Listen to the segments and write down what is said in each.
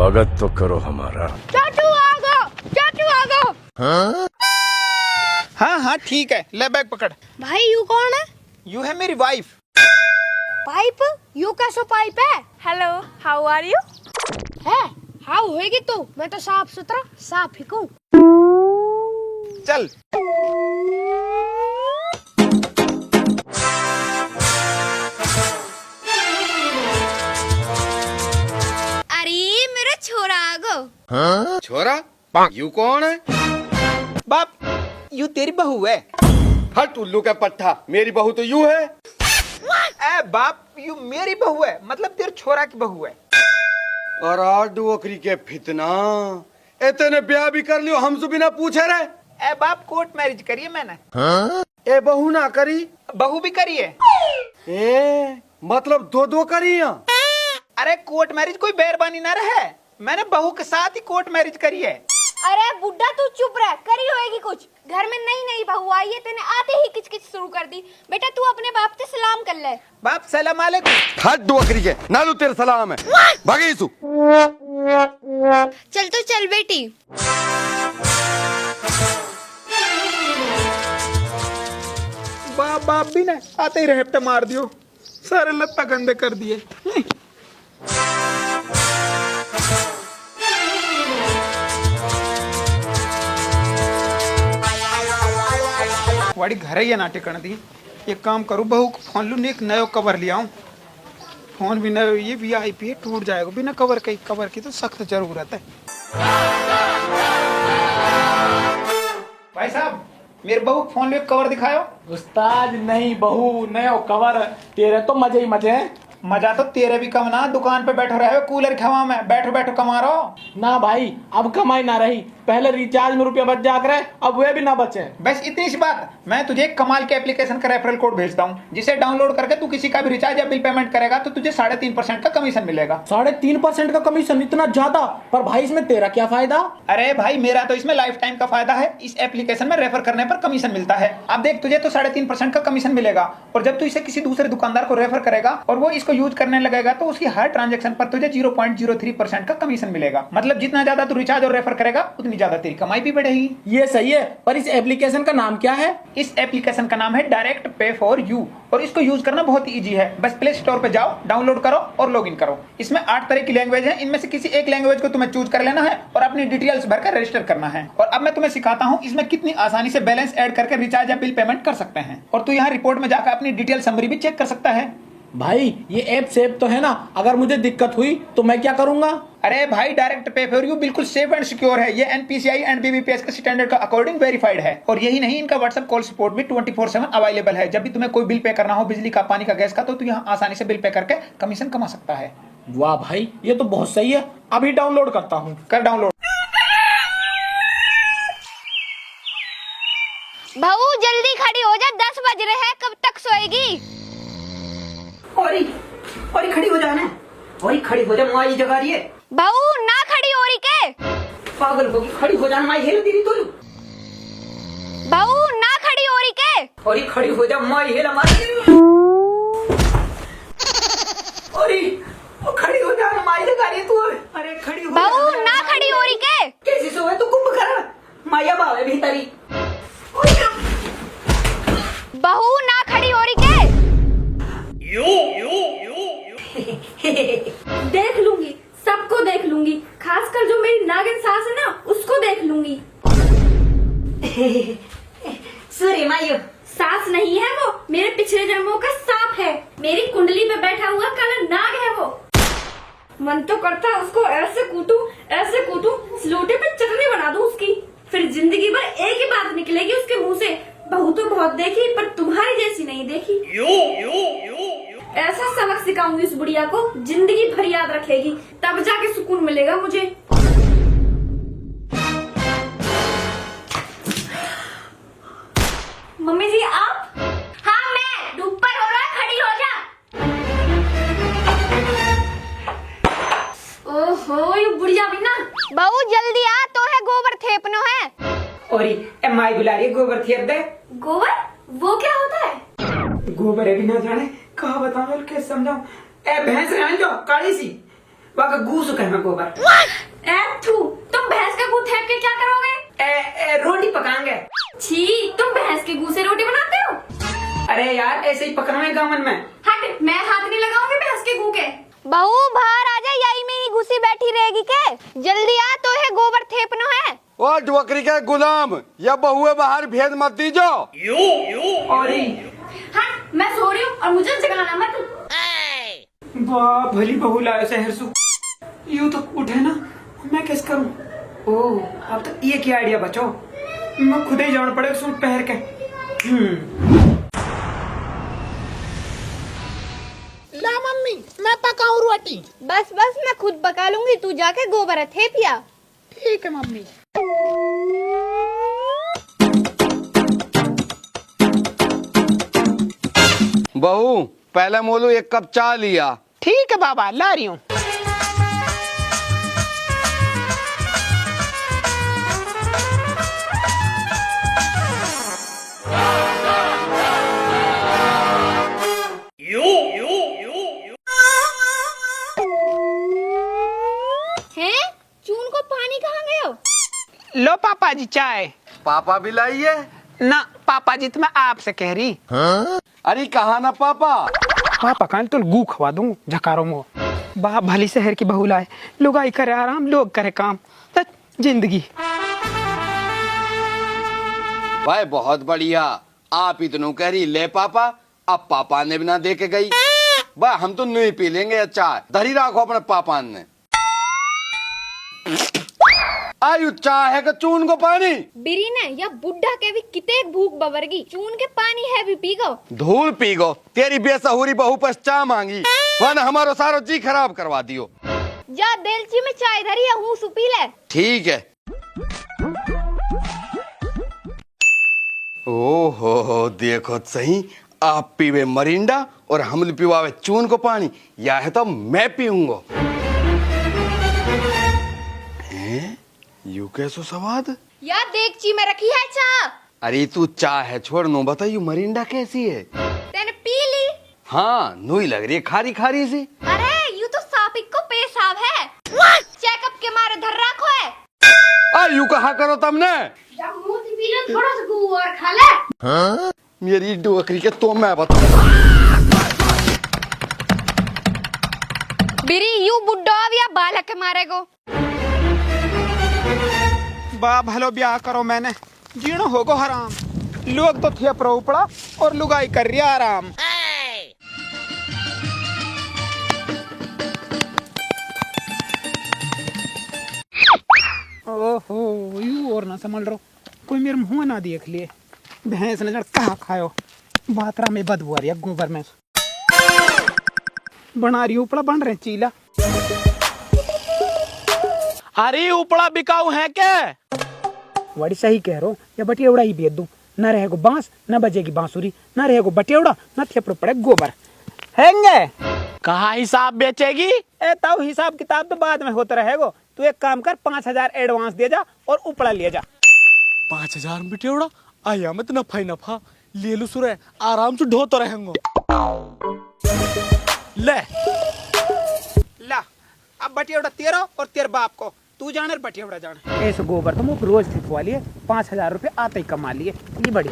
स्वागत तो करो हमारा। चाचू आ गो, चाचू आ गो। हाँ हाँ ठीक है, ले बैग पकड़। भाई यू कौन है? यू है मेरी वाइफ। पाइप? यू कैसो पाइप है? Hello, how are you? है हाउ होएगी तू? मैं तो साफ सुथरा साफ ही कहूँ। चल अरे मेरा छोरा आ गो। छोरा यू कौन है? बाप, यू तेरी बहू है। हट उल्लू का पट्टा, मेरी बहू तो यू है। ए बाप, यू मेरी बहू है मतलब तेरे छोरा की बहू है। और आड ओकरी के फितना, इतने ब्याह भी कर लियो हमसे बिना पूछे रहे। ए बाप, कोर्ट मैरिज करी है मैंने। ए बहू ना करी? बहू भी करी है। ए मतलब दो दो करी है? अरे कोर्ट मैरिज कोई बेरबानी ना रहे, मैंने बहू के साथ ही कोर्ट मैरिज करी है। अरे बुड्ढा तू चुप रह, करी होएगी कुछ। घर में नई नई बहू आई है, तेने आते ही किचकिच शुरू कर दी। बेटा तू अपने बाप से सलाम कर ले। बाप सलाम अलैकुम। हट ओकरी के, नालू तेरे सलाम है। भागी सु। चल तो चल बेटी। बाप बाप भी ना आते ही रेपटे मार दियो, सारे लत्ता गंदे कर दिए। वाड़ी घर ही नाटे कर दी। एक काम करूँ, बहू को फोन लूँ, एक नयो कवर ले आऊं। फोन भी नयो, ये VIP टूट जाएगा बिना कवर के। कवर की तो सख्त जरूरत है। भाई साहब, मेरे बहू को फोन ले कवर दिखाओ। उस्ताद नहीं, बहू नयो कवर, तेरे तो मजे ही मजे हैं। मजा तो तेरे भी कम ना, दुकान पे बैठो रहे हो कूलर की हवा में, बैठो बैठो कमा रहो। ना भाई, अब कमाई ना रही। पहले रिचार्ज में रुपया बच जा करे, अब वे भी ना बचे। बस इतनी सी बात। मैं तुझे एक कमाल के एप्लीकेशन का रेफरल कोड भेजता हूँ, जिसे डाउनलोड करके तू किसी का भी रिचार्ज या बिल पेमेंट करेगा तो तुझे 3.5% का कमीशन मिलेगा। 3.5% का कमीशन? इतना ज्यादा? पर भाई इसमें तेरा क्या फायदा? अरे भाई, मेरा तो इसमें लाइफ टाइम का फायदा है। इस एप्लीकेशन में रेफर करने पर कमीशन मिलता है। अब देख, तुझे तो 3.5% का कमीशन मिलेगा, और जब तू इसे किसी दूसरे दुकानदार को रेफर करेगा और वो इसको यूज करने लगेगा तो उसकी हर ट्रांजेक्शन पर तुझे 0.03% का कमीशन मिलेगा। मतलब जितना ज्यादा तू रिचार्ज और रेफर करेगा उतनी ज्यादा तेरी कमाई भी बढ़ेगी। ये सही है, पर इस एप्लीकेशन का नाम क्या है? इस एप्लीकेशन का नाम है डायरेक्ट पे फॉर यू, और इसको यूज करना बहुत इजी है। बस प्ले स्टोर पे जाओ, डाउनलोड करो और लॉगिन करो। इसमें 8 तरह की लैंग्वेज है, इनमें से किसी एक लैंग्वेज को तुम्हें चूज कर लेना है और अपनी डिटेल्स भरकर रजिस्टर करना है। और अब मैं तुम्हें सिखाता हूँ इसमें कितनी आसानी से बैलेंस ऐड करके रिचार्ज या बिल पेमेंट कर सकते हैं। और तू यहाँ रिपोर्ट में जाकर अपनी डिटेल समरी भी चेक कर सकता है। भाई ये ऐप सेफ तो है ना? अगर मुझे दिक्कत हुई तो मैं क्या करूंगा? अरे भाई, डायरेक्ट पे फॉर यू बिल्कुल सेफ एंड सिक्योर है। ये NPCI एंड BBPS के स्टैंडर्ड का अकॉर्डिंग वेरीफाइड है। और यही नहीं, इनका व्हाट्सएप कॉल सपोर्ट भी 24/7 अवेलेबल है। जब भी तुम्हें कोई बिल पे करना हो, बिजली का, पानी का, गैस का, तो तू यहाँ आसानी से बिल पे करके कमीशन कमा सकता है। वाह भाई, ये तो बहुत सही है। अभी डाउनलोड करता हूँ। कर डाउनलोड। बहू जल्दी खड़ी हो जा, 10 बज रहे हैं, कब तक सोएगी? और खड़ी हो जाना, और खड़ी हो जा, माई जगा रही है। बहू ना खड़ी हो रही के? पागल होगी, खड़ी हो जाना, माई हेल दीदी तो। बहू ना खड़ी हो रही के? और खड़ी हो जा, माई हेल हमारी। और खड़ी हो जाना, माई जगा रही है तू। अरे खड़ी हो। बहू ना खड़ी हो रही के? कैसी सोए तू? कुंभ कर माया बावे भीतरी। बहू ना खड़ी हो रही के? देख लूंगी, सबको देख लूंगी, खासकर जो मेरी नागिन सास है ना, उसको देख लूंगी। सूर्य मायू सास नहीं है वो, मेरे पिछले जन्मों का सांप है। मेरी कुंडली पे बैठा हुआ काला नाग है वो। मन तो करता है उसको ऐसे कूटूं, स्लोटे पे चटनी बना दूं उसकी। फिर जिंदगी भर एक ही बात निकलेगी उसके मुंह से, बहू तो बहुत देखी पर तुम्हारी जैसी नहीं देखी। ऐसा सबक सिखाऊंगी इस बुढ़िया को, जिंदगी भर याद रखेगी, तब जाके सुकून मिलेगा मुझे। मम्मी जी आप? हाँ मैं। ऊपर हो रहा है, खड़ी हो जा। ओहो, ये बुढ़िया भी ना। बहू जल्दी आ, तो है गोबर थेपनो है। और माई बुला रही है, गोबर थेप दे। गोबर? वो क्या होता है? गोबर है भी ना जाने, कहा बताऊं कैसे समझाऊं। ए भैंस रहने जो काली सी, वहाँ का गू सुखा है गोबर। थू, तुम भैंस का गू फेंक के क्या करोगे? रोटी पकाएंगे। छी, तुम भैंस के गू से रोटी बनाते हो? अरे यार ऐसे ही पकाने गावन में। हट, मैं हाथ नहीं लगाऊंगी भैंस के गू के। बहू बाहर आ जा, यही में ही घुसी बैठी रहेगी के? जल्दी आ, तो है गोबर थेपनो है। ओ डुकरी के गुलाम, या बहुए बाहर भेद मत दीजो। और हट, मैं सो रही हूँ और मुझे जगाना मत। वाह भली बहू लाए शहर सु। यूं तो उठे ना, मैं कैसे करूं? ओह अब तो ये क्या आइडिया बचो, मैं खुद ही जान पड़ेगा सूट पहन के। ला मम्मी, मैं पकाऊं रोटी। बस बस, मैं खुद पका लूंगी, तू जाके गोबर थेपिया। ठीक है मम्मी। बहू पहले मोलू एक कप चाय लिया। ठीक है बाबा, ला रही हूँ। हैं? चून को पानी कहाँ गए हो? लो पापा जी चाय। पापा भी लाइए। ना पापा जी, तो मैं आपसे कह रही। अरे कहा ना पापा। पापा कान तो गू खवा दूं झकारो मो। बाप भली शहर की बहू लाए, लुगाई करे आराम, लोग करे काम, तो जिंदगी। भाई बहुत बढ़िया, आप इतनों कह रही ले पापा, अब पापा ने बिना दे के गई। भाई हम तो नहीं पी लेंगे चाय, धरी राखो अपने पापा ने। आयु चाय है कि चून को पानी? बिरी ने या बुढ़ा के भी किते भूख बवरगी, चून के पानी है भी पी गो। धूल पी गो, तेरी बेसहुरी बहू पर चाय मांगी, वरना हमारो सारो जी खराब करवा दियो। जा देलची में चाय धरी है, हूँ सुपी ले। ठीक है। ओहो देखो सही, आप पीवे मरिंडा और हम पीवावे चून को पानी, या है तो मैं पीऊंगा। यू कैसो स्वाद? या देगची में रखी है चा। अरे तू चाय है छोड़, नो बताइयो मरिंडा कैसी है? तेने पी ली? हाँ नूई लग रही है, खारी खारी सी। अरे यू तो सापिक को पेशाब है, चेकअप के मारे धर रखो है। यू कहा करो तुमने? जब मुंह से पी ले, थोड़ा सा गू और खा ले। हाँ? मेरी डोकरी के तो मैं बताऊं। बिरी यू बुड्ढा या बालक के मारेगो। बा भलो ब्याह करो मैंने, जीणो होगो हराम। लोग तो थे प्रो पड़ा और लुगाई कर रही आराम। ओहो यू और ना समझ रो, कोई मेरे मुंह ना देख लिए। भैंस ने जड़ कहा खायो, बातरा में बदबू आ रही है गोबर में। बना रही उपड़ा बन रहे चीला। अरे उपड़ा बिकाऊ है क्या? बड़ी सही कह रो, या बटियौड़ा ही बेच दूं, न रहेगो बांस, न बजेगी बांसुरी, न रहेगो बटियौड़ा, न थेपड़ो पड़े गोबर। हैंगे कहा हिसाब बेचेगी? ए ताऊ हिसाब किताब तो बाद में होता रहेगो। तू एक काम कर, 5000 एडवांस दे जा और उपड़ा ले जा। 5000 में बटियौड़ा आया मत नफा ही नफा, ले लो सुरे, आराम से ढोते रहेंगे। ले ला, अब बटियौड़ा तेरा और तेरे बाप को, तू जाने बटियौड़ा जाने। ऐसे गोबर तो मुझे रोज थिकवा लिए, 5000 रुपए आते ही कमा लिए। ये बड़ी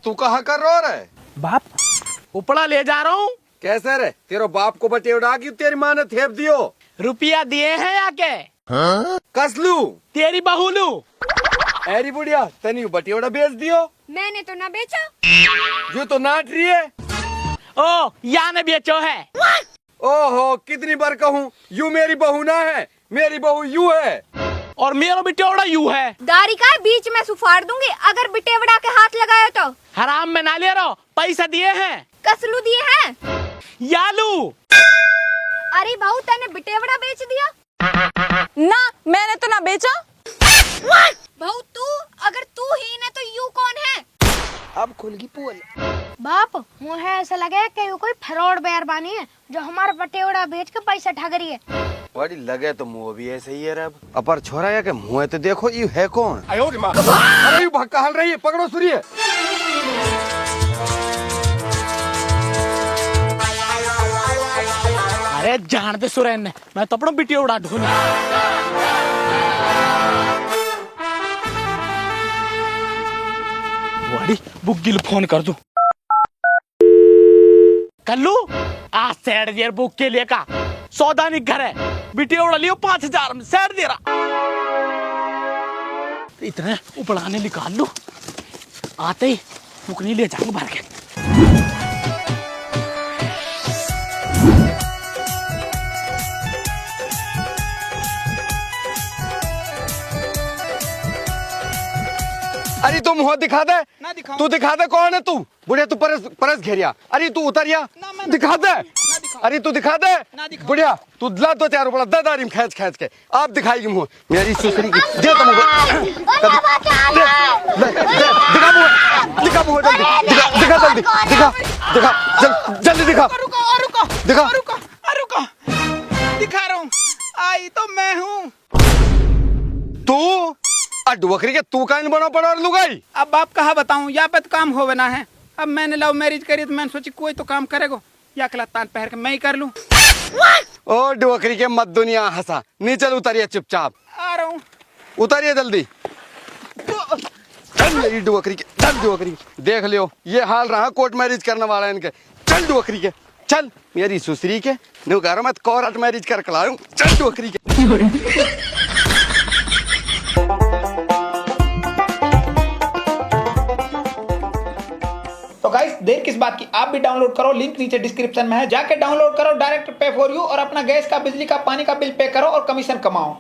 तू कहा कर रो रहे? बाप उपड़ा ले जा रहा हूँ। कैसे रे? तेरो बाप को बटे उड़ा की तेरी माँ ने थेप दियो? रुपया दिए हैं या के? कसलू तेरी बहू लू। एरी बुढ़िया तनी बटियोड़ा बेच दियो। मैंने तो ना बेचा। जो तो नाट रही है। ओ या ने बेचो है। ओहो कितनी बार कहूँ, यू मेरी बहू ना है, मेरी बहू यू है। और मेरा बिटेवड़ा यू है। दारी का बीच में सुफाड़ दूंगी अगर बिटेवड़ा के हाथ लगाए तो। हराम में ना ले रहो, पैसा दिए हैं। कसलू दिए हैं? यालू। अरे भाऊ तने बिटेवड़ा बेच दिया? ना मैंने तो ना बेचा। भाऊ तू, अगर तू ही ने तो यू कौन है? अब खुलगी पोल। बाप मुझे ऐसा लगे कि कोई फ्रॉड बेरबानी है जो हमारा बटेवड़ा बेच के पैसा ठग रही है। बड़ी लगे तो मुँह भी ऐसे ही है रे। अपर छोरा या के मुँह तो देखो ये है कौन? अरे यू भक्का हल रही है, पकड़ो सुनिए। अरे जान दे सुरैन ने, मैं तो अपना बिटिया उड़ा ढूंढ। वाड़ी बुग्गिल फोन कर दूं। कल्लू आज सैड देर बुक के लिए का सौदा नहीं घर है, बिटिया उड़ा लियो 5000 में सैड दे रहा। इतने उपड़ाने निकाल लू, आते ही मुकनी ले जाऊंगा भर के। अरे तू मुंह दिखा दे, तू दिखा दे कौन है तू? बुढ़िया तू परस घेरिया। अरे तू उतरिया, दिखा दे। अरे तू दिखा दे बुढ़िया, तू ला दो 4 रुपया दादारी में खींच खींच के आप दिखाएगी मुंह मेरी सुसरी की। दे तो मुंह, दिखा मुंह, दिखा मुंह जल्दी, दिखा जल्दी, दिखा दिखा जल्दी दिखा, दिखा रुको, दिखा रहा हूँ। आई तो मैं हूँ। तू डुवकरी के तू का बनो पड़ा और लुगाई। अब बाप कहा बताऊं, यहाँ पे तो काम हो बना है। अब मैंने लव मैरिज करी तो मैंने सोची कोई तो काम करेगा, या कला तान पहर के मैं ही कर लूं। ओ डुवकरी के मत दुनिया हंसा, नीचे उतरिए चुपचाप। आ रहा हूँ। उतरिए जल्दी। चल मेरी डुवकरी के, चल डुवकरी के। देख लियो ये हाल रहा कोर्ट मैरिज करने वाला है इनके। चल डुवकरी के, चल मेरी सुसरी के। न्यू कह रहा मैं कोर्ट मैरिज कर लाऊं। चल डुवकरी के। तो गाइस देर किस बात की, आप भी डाउनलोड करो, लिंक नीचे डिस्क्रिप्शन में है, जाके डाउनलोड करो डायरेक्ट पे फॉर यू और अपना गैस का, बिजली का, पानी का बिल पे करो और कमीशन कमाओ।